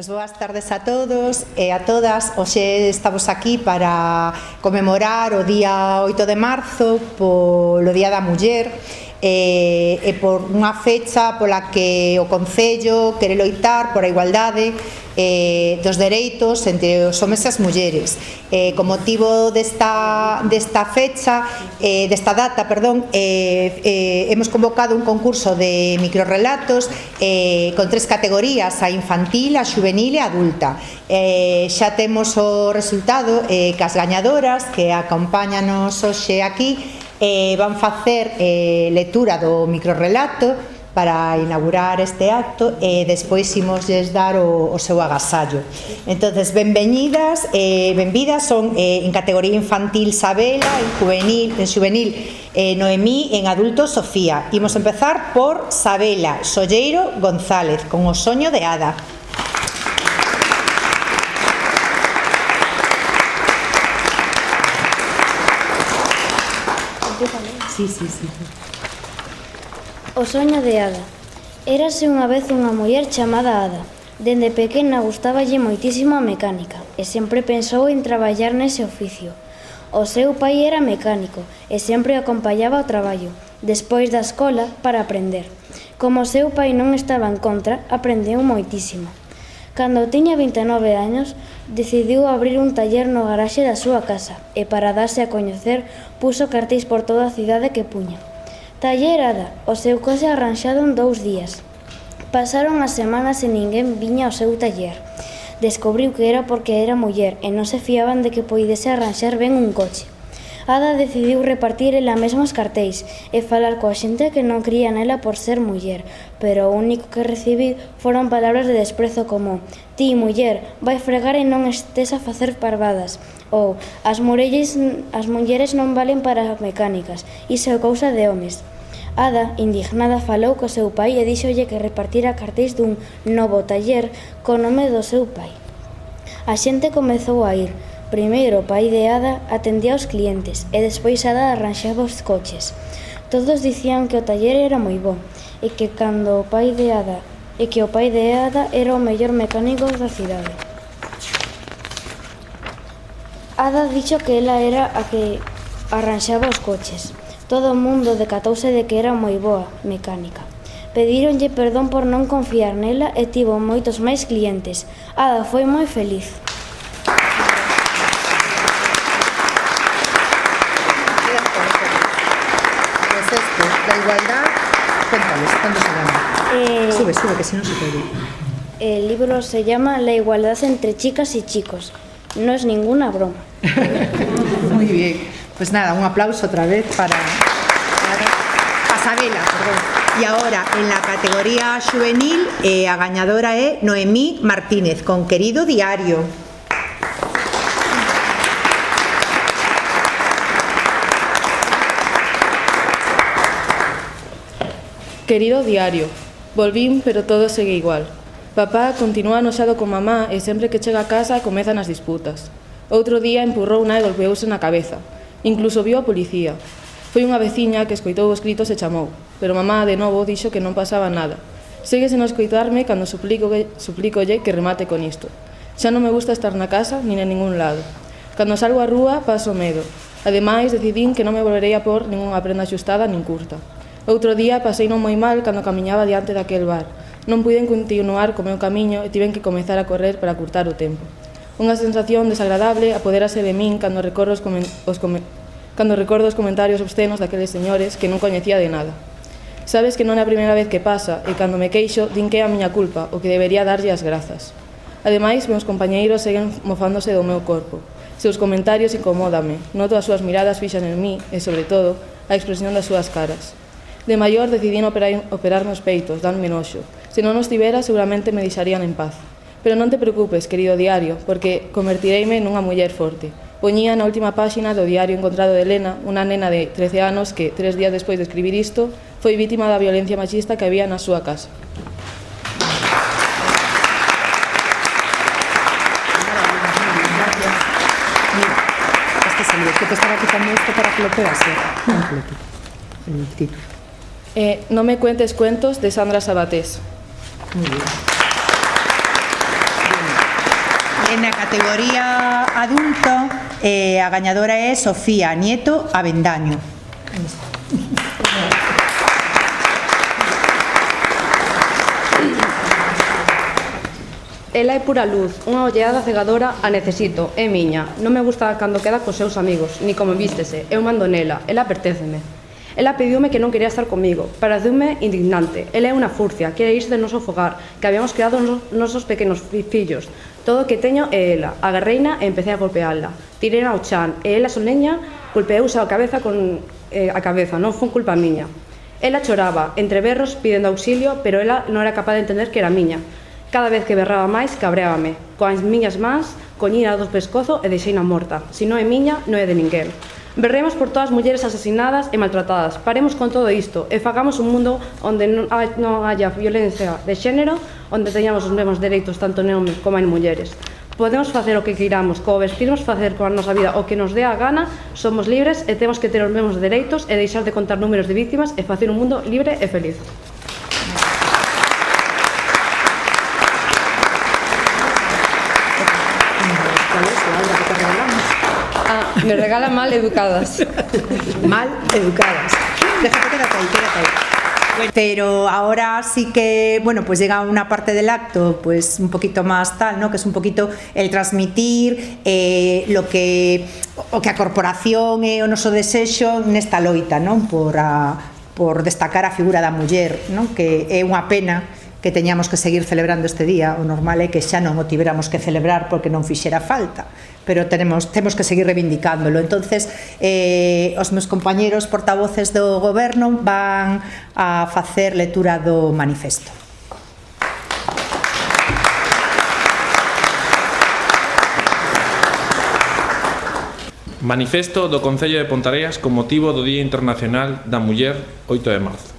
Boas tardes a todos e a todas. Hoxe estamos aquí para conmemorar o día 8 de marzo polo Día da Muller e por unha fecha pola que o Concello quere loitar por a igualdade dos dereitos entre os homes e as mulleres. Con motivo desta fecha, desta data, hemos convocado un concurso de microrrelatos con 3 categorías, a infantil, a xuvenil e a adulta. Xa temos o resultado que as gañadoras que acompáñanos hoxe aquí van facer lectura do microrrelato para inaugurar este acto e despois imosles dar o seu agasallo. Entonces, benvidas, son en categoría infantil Sabela, en xuvenil Noemí, en adulto Sofía. Imos empezar por Sabela Solleiro González, con O soño de Ada. Sí. O soño de Ada. Érase unha vez unha muller chamada Ada. Dende pequena gustáballe moitísimo a mecánica e sempre pensou en traballar nese oficio. O seu pai era mecánico e sempre acompañaba ao traballo, despois da escola, para aprender. Como o seu pai non estaba en contra, aprendeu moitísimo. Cando tiña 29 anos, decidiu abrir un taller no garaxe da súa casa e para darse a coñecer puso cartéis por toda a cidade que puña. Taller Ada, o seu coche arranxado en 2 días. Pasaron as semanas e ninguén viña ao seu taller. Descubriu que era porque era muller e non se fiaban de que poidese arranxar ben un coche. Ada decidiu repartir ela mesma os cartéis e falar coa xente que non cría nela por ser muller, pero o único que recibiu foron palabras de desprezo como «Ti, muller, vai fregar e non estés a facer parvadas» ou «As mulleres non valen para mecánicas, iso é cousa de homes». Ada, indignada, falou co seu pai e díxolle que repartira cartéis dun novo taller co nome do seu pai. A xente comezou a ir. Primeiro o pai de Ada atendía aos clientes e despois Ada arranxaba os coches. Todos dicían que o taller era moi bo e que o pai de Ada era o mellor mecánico da cidade. Ada dixo que ela era a que arranxaba os coches. Todo o mundo decatouse de que era moi boa mecánica. Pedíronlle perdón por non confiar nela e tivo moitos máis clientes. Ada foi moi feliz. La igualdad, cuéntales, ¿cuándo se llama? Sube, que si no se puede. El libro se llama La igualdad entre chicas y chicos. No es ninguna broma. Muy bien. Pues nada, un aplauso otra vez para Sabela, perdón. Y ahora, en la categoría juvenil, a gañadora é Noemí Martínez, con Querido Diario. Querido diario, volvín, pero todo segue igual. Papá continúa anoxado con mamá e sempre que chega a casa comezan as disputas. Outro día empurrouna e golpeouse na cabeza. Incluso viu a policía. Foi unha veciña que escoitou os gritos e chamou, pero mamá de novo dixo que non pasaba nada. Séguese non escoitarme cando suplícolle que remate con isto. Xa non me gusta estar na casa nin en ningún lado. Cando salgo á rúa paso medo. Ademais, decidín que non me volverei a pôr ningunha prenda axustada nin curta. Outro día paseino moi mal cando camiñaba diante daquel bar. Non puiden continuar co meu camiño e tiven que comezar a correr para curtar o tempo. Unha sensación desagradable apodérase de min cando recordo os comentarios obscenos daqueles señores que non coñecía de nada. Sabes que non é a primeira vez que pasa e cando me queixo din que é a miña culpa o que debería darlle as grazas. Ademais, meus compañeiros seguen mofándose do meu corpo. Seus comentarios incomódame, noto as súas miradas fixas en mí e, sobre todo, a expresión das súas caras. De maior decidín operar nos peitos, danme noxo. Se non os tivera, seguramente me deixarían en paz. Pero non te preocupes, querido diario, porque convertireime nunha muller forte. Poñía na última páxina do diario encontrado de Elena, unha nena de 13 anos que, 3 días despois de escribir isto, foi vítima da violencia machista que había na súa casa. Que te estaba quitando esto para que lo puedas ser completo, el título. No me cuentes cuentos, de Sandra Sabatés. Muy bien. En la categoría adulto, a gañadora é Sofía Nieto Avendaño. Ela é pura luz, unha olleada cegadora, a necesito, é miña. Non me gusta cando queda cos seus amigos, ni como vístese, eu mando nela, ela perténceme. Ela pediume que non quería estar comigo, pareceume indignante. Ela é unha furcia, quere irse do noso fogar, que habíamos creado nosos pequenos fillos. Todo o que teño é ela. Agarreina e empecé a golpearla. Tirei ao chan e ela soleña golpeouse a cabeza non foi culpa miña. Ela choraba, entre berros, pidendo auxilio, pero ela non era capaz de entender que era miña. Cada vez que berraba máis, cabreábame. Coas miñas mans, coñina do pescozo e deixeina morta. Se non é miña, non é de ninguén. Berremos por todas as mulleres asesinadas e maltratadas. Paremos con todo isto e fagamos un mundo onde non haya violencia de xénero, onde teñamos os mesmos dereitos tanto en homes como en mulleres. Podemos facer o que queiramos, como vestirnos, facer coa nosa vida o que nos dé a gana, somos libres e temos que ter os mesmos dereitos e deixar de contar números de víctimas e facer un mundo libre e feliz. Me regala mal educadas. Mal educadas. Déjate, quédate ahí. Pero ahora sí que, bueno, pues llega una parte del acto pues un poquito más tal, ¿no? Que es un poquito el transmitir o que a corporación e o noso desexo nesta loita, non? Por destacar a figura da muller, non? Que é unha pena que teñamos que seguir celebrando este día. O normal é que xa non o tiveramos que celebrar porque non fixera falta, pero temos que seguir reivindicándolo. Entonces, os meus compañeros portavoces do Goberno van a facer lectura do manifesto. Manifesto do Concello de Ponteareas con motivo do Día Internacional da Muller, 8 de marzo.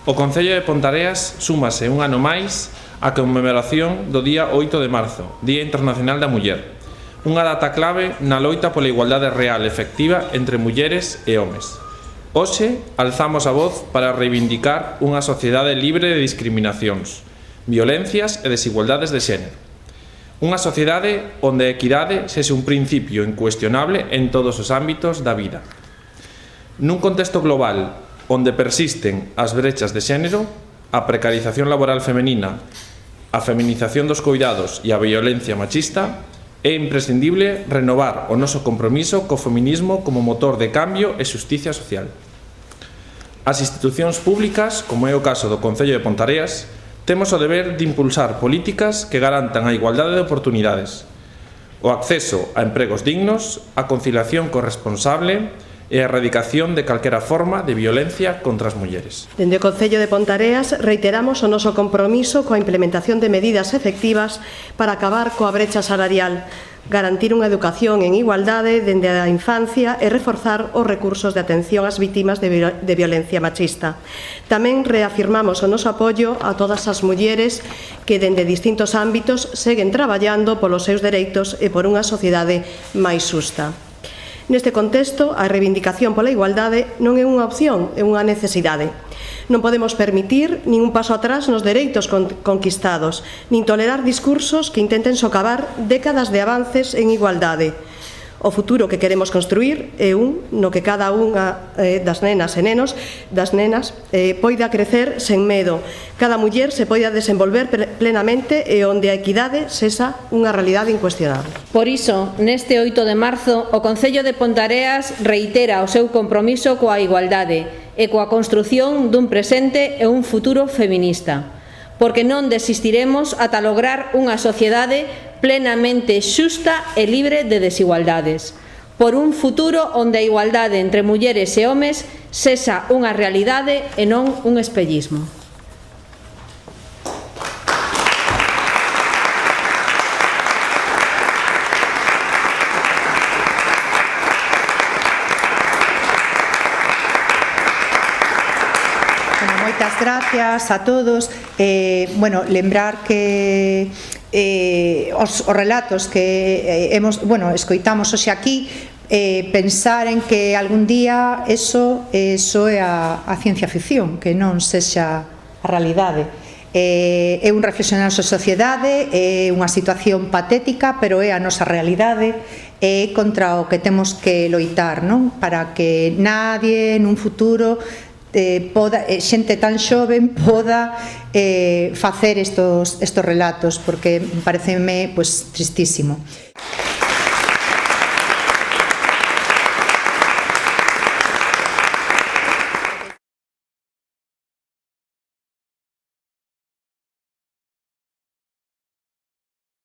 O Concello de Ponteareas súmase un ano máis á conmemoración do día 8 de marzo, Día Internacional da Muller, unha data clave na loita pola igualdade real e efectiva entre mulleres e homes. Hoxe alzamos a voz para reivindicar unha sociedade libre de discriminacións, violencias e desigualdades de xénero. Unha sociedade onde a equidade sexe un principio incuestionable en todos os ámbitos da vida. Nun contexto global onde persisten as brechas de xénero, a precarización laboral femenina, a feminización dos coidados e a violencia machista, é imprescindible renovar o noso compromiso co feminismo como motor de cambio e xusticia social. As institucións públicas, como é o caso do Concello de Ponteareas, temos o deber de impulsar políticas que garantan a igualdade de oportunidades, o acceso a empregos dignos, a conciliación corresponsable e a erradicación de calquera forma de violencia contra as mulleres. Dende o Concello de Ponteareas reiteramos o noso compromiso coa implementación de medidas efectivas para acabar coa brecha salarial, garantir unha educación en igualdade dende a infancia e reforzar os recursos de atención ás vítimas de violencia machista. Tamén reafirmamos o noso apoio a todas as mulleres que dende distintos ámbitos seguen traballando polos seus dereitos e por unha sociedade máis xusta. Neste contexto, a reivindicación pola igualdade non é unha opción, é unha necesidade. Non podemos permitir nin un paso atrás nos dereitos conquistados, nin tolerar discursos que intenten socavar décadas de avances en igualdade. O futuro que queremos construir é un no que cada unha das nenas e nenos, poida crecer sen medo, cada muller se poida desenvolver plenamente e onde a equidade sexa unha realidade incuestionable. Por iso, neste 8 de marzo, o Concello de Ponteareas reitera o seu compromiso coa igualdade e coa construción dun presente e un futuro feminista, porque non desistiremos ata lograr unha sociedade plenamente xusta e libre de desigualdades, por un futuro onde a igualdade entre mulleres e homes sexa unha realidade e non un espellismo. Moitas gracias a todos. Lembrar que os relatos que escoitamos hoxe aquí, pensar en que algún día eso é a ciencia ficción, que non sexa a realidade. É un reflexionar sobre a sociedade, é unha situación patética, pero é a nosa realidade, é contra o que temos que loitar, non? Para que nadie nun futuro xente tan xoven poda facer estos relatos, porque pareceme tristísimo.